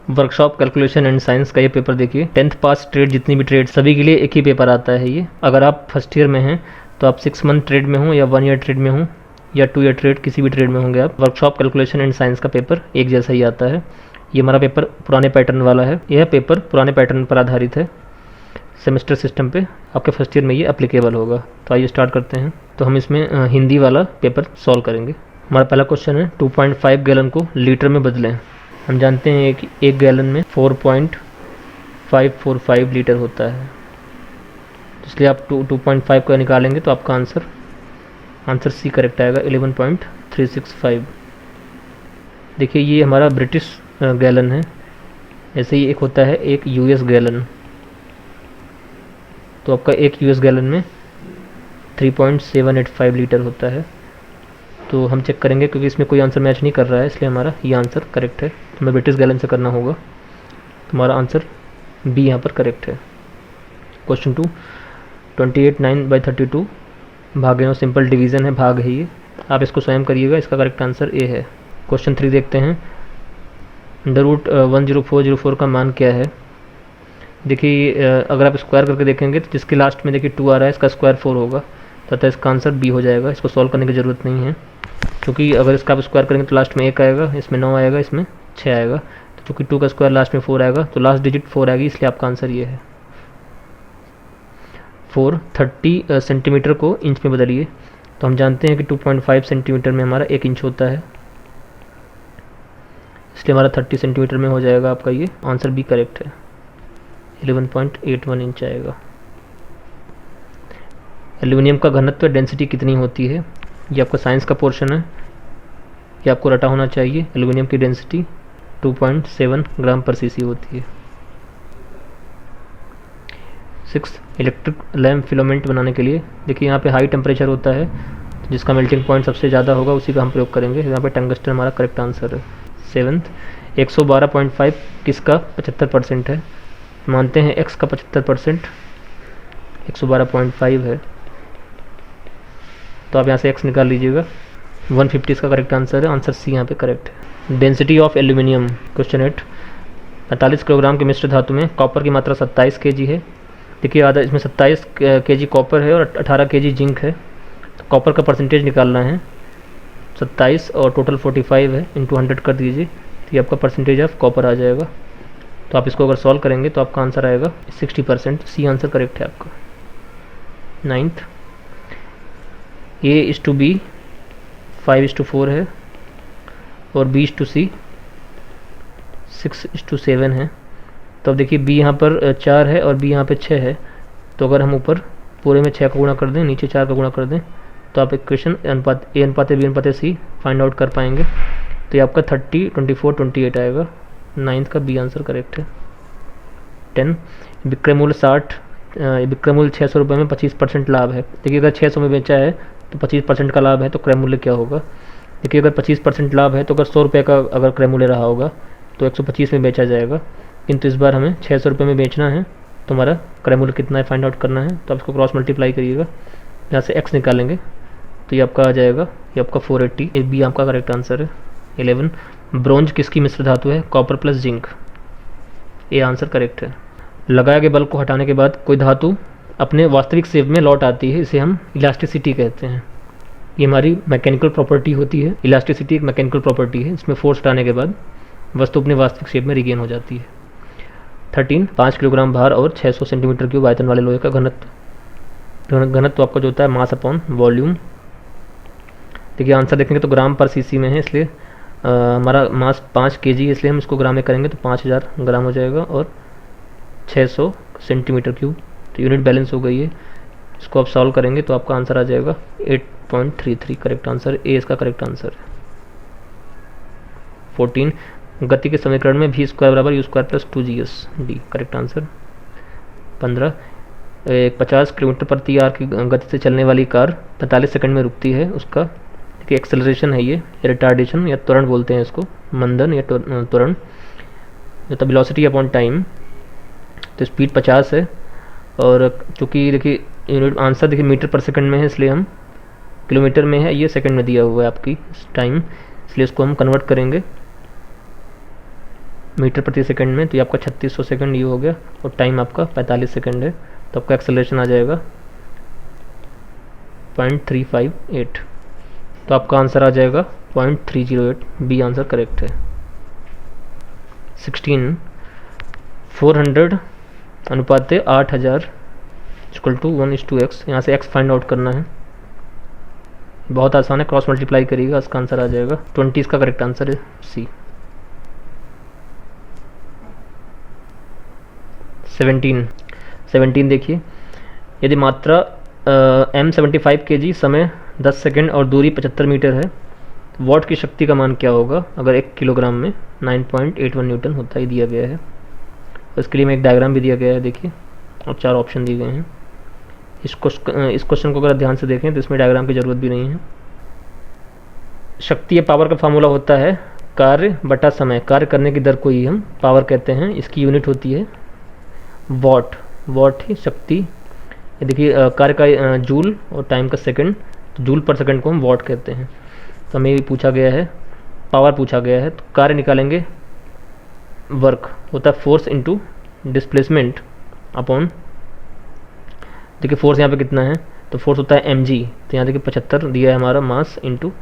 Workshop calculation and science का ये paper देखिए, 10th पास ट्रेड जितनी भी ट्रेड सभी के लिए एक ही पेपर आता है ये। अगर आप फर्स्ट ईयर में हैं तो आप 6 मंथ ट्रेड में हो या 1 ईयर ट्रेड में हो या 2 ईयर ट्रेड, किसी भी ट्रेड में होंगे आप, वर्कशॉप कैलकुलेशन एंड साइंस का पेपर एक जैसा ही आता है। ये हमारा पेपर पुराने पैटर्न वाला है, यह पेपर पुराने पैटर्न पर आधारित है, सेमेस्टर सिस्टम पे आपके फर्स्ट ईयर में ये एप्लीकेबल होगा। तो आइए स्टार्ट करते हैं। तो हम इसमें हिंदी वाला पेपर सॉल्व करेंगे। हमारा पहला क्वेश्चन है 2.5 गैलन को लीटर में बदलें। हम जानते हैं कि 1 गैलन में 4.545 लीटर होता है, इसलिए आप 2.5 का निकालेंगे तो आपका आंसर सी करेक्ट आएगा, 11.365। देखिए ये हमारा ब्रिटिश गैलन है, ऐसे ही एक होता है एक यूएस गैलन। तो आपका एक यूएस गैलन में 3.785 लीटर होता है। तो हम चेक करेंगे क्योंकि इसमें कोई आंसर मैच नहीं कर रहा है, इसलिए हमारा ये आंसर करेक्ट है। हमें ब्रिटिश गैलन से करना होगा, तो हमारा आंसर बी यहाँ पर करेक्ट है। क्वेश्चन 2, 28/9 भागे 9 सिंपल डिवीज़न है, भाग है ये, आप इसको स्वयं करिएगा। इसका करेक्ट आंसर ए है। क्वेश्चन 3 देखते हैं, √10404 का मान क्या है। देखिए अगर आप स्क्वायर करके देखेंगे तो जिसके लास्ट में देखिए 2 आ रहा है, इसका स्क्वायर 4 होगा, तथा इसका आंसर बी हो जाएगा। इसको सॉल्व करने की ज़रूरत नहीं है, क्योंकि अगर इसका आप स्क्वायर करेंगे तो लास्ट में 1 आएगा, इसमें 9 आएगा, इसमें 6 आएगा। तो चूँकि 2 का स्क्वायर लास्ट में 4 आएगा तो लास्ट डिजिट 4 आएगी, इसलिए आपका आंसर ये है। 430 सेंटीमीटर को इंच में बदलिए। तो हम जानते हैं कि 2.5 सेंटीमीटर में हमारा 1 इंच होता है, इसलिए हमारा 30 सेंटीमीटर में हो जाएगा आपका ये आंसर बी करेक्ट है, 11.81 इंच आएगा। एल्यूमिनियम का घनत्व डेंसिटी कितनी होती है, ये आपका साइंस का पोर्शन है, ये आपको रटा होना चाहिए। एल्यूमिनियम की डेंसिटी 2.7 ग्राम पर सीसी होती है। 6 इलेक्ट्रिक लैम्प फिलामेंट बनाने के लिए, देखिए यहाँ पे हाई टेम्परेचर होता है, जिसका मेल्टिंग पॉइंट सबसे ज़्यादा होगा उसी का हम प्रयोग करेंगे। यहाँ पे टंगस्टन हमारा करेक्ट आंसर है। 7 112.5 किसका 75% है। मानते हैं x का 75% 112.5 है, तो आप यहाँ से x निकाल लीजिएगा। 150 इसका करेक्ट आंसर है, आंसर सी यहाँ पे करेक्ट है। Density of aluminium, question 8, 45 kilogram के मिश्र धातु में कॉपर की मात्रा 27 kg है। देखिए आधा इसमें 27 kg कॉपर है और 18 kg जिंक है, तो कॉपर का परसेंटेज निकालना है। 27 और टोटल 45 है, इंटू 100 कर दीजिए, तो ये आपका परसेंटेज ऑफ कॉपर आ जाएगा। तो आप इसको अगर सॉल्व करेंगे तो आपका आंसर आएगा 60%, सी आंसर करेक्ट है आपका। 9th, A/B 5:4 है और B/C 6:7 है। तो अब देखिए B यहाँ पर 4 है और B यहाँ पे 6 है, तो अगर हम ऊपर पूरे में 6 का गुणा कर दें, नीचे 4 का गुणा कर दें, तो आप इक्वेशन अनुपात A/B/C फाइंड आउट कर पाएंगे। तो ये आपका 30, 24, 28 आएगा। 9th का बी आंसर करेक्ट है। 10 विक्रय मूल्य 60, विक्रय मूल्य 600 रुपये में 25% लाभ है। देखिए अगर 600 में बेचा है तो 25% का लाभ है, तो क्रय मूल्य क्या होगा। देखिए अगर 25% लाभ है तो अगर 100 रुपये का अगर क्रय मूल्य रहा होगा तो 125 में बेचा जाएगा, किंतु इस बार हमें 600 रुपये में बेचना है, तो हमारा क्रय मूल्य कितना है फाइंड आउट करना है। तो आप इसको क्रॉस मल्टीप्लाई करिएगा, यहाँ से x निकालेंगे तो ये आपका आ जाएगा, ये आपका 480, ये बी आपका करेक्ट आंसर है। 11 ब्रोंज किसकी मिश्र धातु है, कॉपर प्लस जिंक, ये आंसर करेक्ट है। लगाए गए बल को हटाने के बाद कोई धातु अपने वास्तविक शेप में लौट आती है, इसे हम इलास्टिसिटी कहते हैं। ये हमारी मैकेनिकल प्रॉपर्टी होती है, इलास्टिसिटी एक मैकेनिकल प्रॉपर्टी है, इसमें फोर्स हटाने के बाद वस्तु अपने वास्तविक शेप में रिगेन हो जाती है। 13 5 किलोग्राम भार और 600 सेंटीमीटर क्यूब आयतन वाले लोहे का घनत्व आपका जो होता है मास अपॉन वॉल्यूम। देखिए आंसर देखेंगे तो ग्राम पर सीसी में है, इसलिए हमारा मास 5 kg, इसलिए हम इसको ग्राम में करेंगे तो 5000 ग्राम हो जाएगा, और 600 सेंटीमीटर क्यूब, तो यूनिट बैलेंस हो गई है। इसको आप सॉल्व करेंगे तो आपका आंसर आ जाएगा 8.33, करेक्ट आंसर ए इसका करेक्ट आंसर है। 14 गति के समीकरण में v² बराबर u² + 2gs D, correct answer. 15 50 kilometre प्रति आवर की गति से चलने वाली कार 45 सेकंड में रुकती है, उसका देखिए एक्सेलरेशन है ये, रिटार्डेशन या त्वरण बोलते हैं इसको, मंदन या त्वरण, जो तो वेलोसिटी अपॉन टाइम, तो स्पीड 50 है, और चूँकि देखिए यूनिट आंसर देखिए मीटर पर सेकंड में है, इसलिए हम किलोमीटर में है, ये सेकंड में दिया हुआ है आपकी टाइम, इसलिए इसको हम कन्वर्ट करेंगे मीटर प्रति सेकंड में, तो ये आपका 3600 सेकंड ये हो गया, और टाइम आपका 45 सेकंड है। तो आपका एक्सेलरेशन आ जाएगा 0.358। तो आपका आंसर आ जाएगा 0.308। बी आंसर करेक्ट है। 16 400 अनुपात 8000 इक्वल टू 1:x। यहाँ से x फाइंड आउट करना है, बहुत आसान है, क्रॉस मल्टीप्लाई करिएगा, इसका आंसर आ जाएगा 20। इसका करेक्ट आंसर है सी। 17 देखिए, यदि मात्रा m75 kg, समय 10 सेकंड और दूरी 75 मीटर है, तो वॉट की शक्ति का मान क्या होगा अगर 1 किलोग्राम में 9.81 न्यूटन होता ही दिया गया है। इसके लिए मैं एक डायग्राम भी दिया गया है देखिए, और 4 ऑप्शन दिए गए हैं। इस क्वेश्चन को अगर ध्यान से देखें तो इसमें डायग्राम की ज़रूरत भी नहीं है। शक्ति या पावर का फार्मूला होता है कार्य बटा समय। कार्य करने की दर को ही हम पावर कहते हैं। इसकी यूनिट होती है वॉट। वॉट ही शक्ति, ये देखिए कार्य का जूल और टाइम का सेकंड, तो जूल पर सेकंड को हम वॉट कहते हैं। तो हमें पूछा गया है, पावर पूछा गया है, तो कार्य निकालेंगे, वर्क होता है फोर्स इनटू डिस्प्लेसमेंट अपॉन, देखिए फोर्स यहाँ पे कितना है, तो फोर्स होता है mg, तो यहाँ देखिए 75 दिया है हमारा, मास इंटू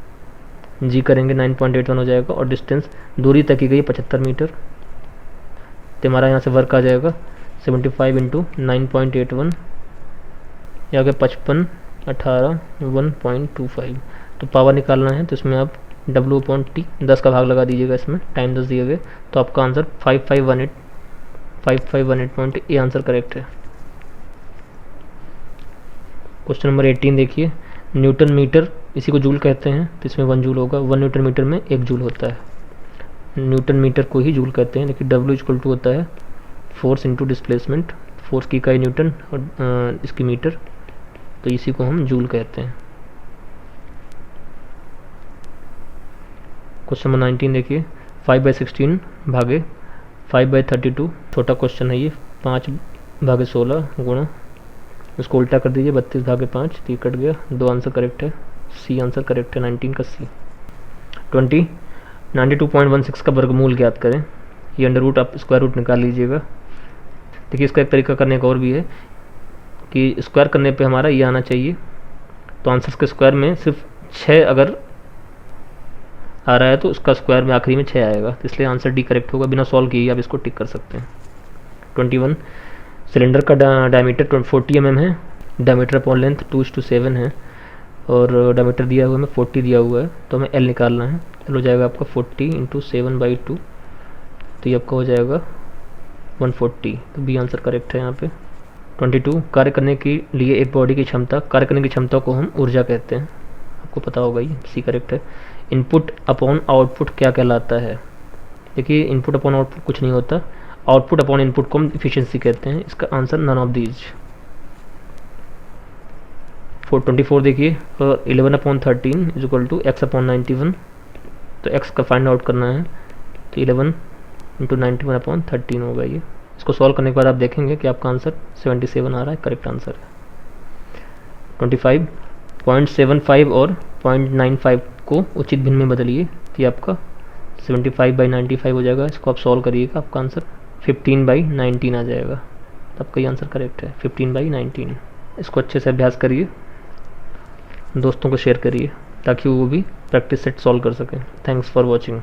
जी करेंगे 9.81 हो जाएगा, और डिस्टेंस दूरी तक की गई 75 मीटर, तो हमारा यहाँ से वर्क आ जाएगा 75 इंटू 9.81, या गया 55 18 1.25। तो पावर निकालना है तो इसमें आप W/T 10 का भाग लगा दीजिएगा, इसमें टाइम 10 दिए गए, तो आपका आंसर 5518 ए आंसर करेक्ट है। क्वेश्चन नंबर 18 देखिए, न्यूटन मीटर, इसी को जूल कहते हैं, तो इसमें 1 जूल होगा। 1 न्यूटन मीटर में 1 जूल होता है, न्यूटन मीटर को ही जूल कहते हैं। देखिए W इक्वल टू होता है फोर्स इंटू डिस्प्लेसमेंट, फोर्स की इकाई न्यूटन और इसकी मीटर, तो इसी को हम जूल कहते हैं। क्वेश्चन नंबर 19 देखिए, 5/16 भागे 5/32, छोटा क्वेश्चन है ये, 5/16 गुणा, इसको उल्टा कर दीजिए, 32 भागे 5, तो ये कट गया, 2 आंसर करेक्ट है, सी आंसर करेक्ट है, 19 का सी। 20 92.16 का वर्गमूल ज्ञात करें। ये अंडर रूट आप स्क्वायर रूट निकाल लीजिएगा। देखिए इसका एक तरीका करने का और भी है कि स्क्वायर करने पे हमारा ये आना चाहिए, तो आंसर्स के स्क्वायर में सिर्फ 6 अगर आ रहा है तो उसका स्क्वायर में आखिरी में 6 आएगा, तो इसलिए आंसर डी करेक्ट होगा। बिना सॉल्व किए आप इसको टिक कर सकते हैं। 21 सिलेंडर का डायमीटर 40 mm है, डायमीटर अपॉन लेंथ 2:7 है, और डायमीटर दिया हुआ है, 40 दिया हुआ है, तो हमें एल निकालना है। एल हो जाएगा आपका 40 × 7/2, तो ये आपका हो जाएगा 140, तो बी आंसर करेक्ट है यहाँ पे। 22 कार्य करने के लिए एक बॉडी की क्षमता, कार्य करने की क्षमता को हम ऊर्जा कहते हैं, आपको पता होगा, ये सी करेक्ट है। इनपुट अपॉन आउटपुट क्या कहलाता है? देखिए इनपुट अपॉन आउटपुट कुछ नहीं होता, आउटपुट अपॉन इनपुट को हम इफिशिएंसी कहते हैं। इसका आंसर नन ऑफ दीज। 24 देखिए, 11/13 इज इक्वल टू x/91, तो x का फाइंड आउट करना है, तो 11 × 91/13 होगा ये। इसको सॉल्व करने के बाद आप देखेंगे कि आपका आंसर 77 आ रहा है, करेक्ट आंसर है। 25 0.75 और 0.95 को उचित भिन्न में बदलिए, तो ये आपका 75/95 हो जाएगा। इसको आप सॉल्व करिएगा, आपका आंसर 15/19 आ जाएगा, तो आपका ये आंसर करेक्ट है, 15/19। इसको अच्छे से अभ्यास करिए, दोस्तों को शेयर करिए ताकि वो भी प्रैक्टिस सेट सॉल्व कर सकें। Thanks for watching.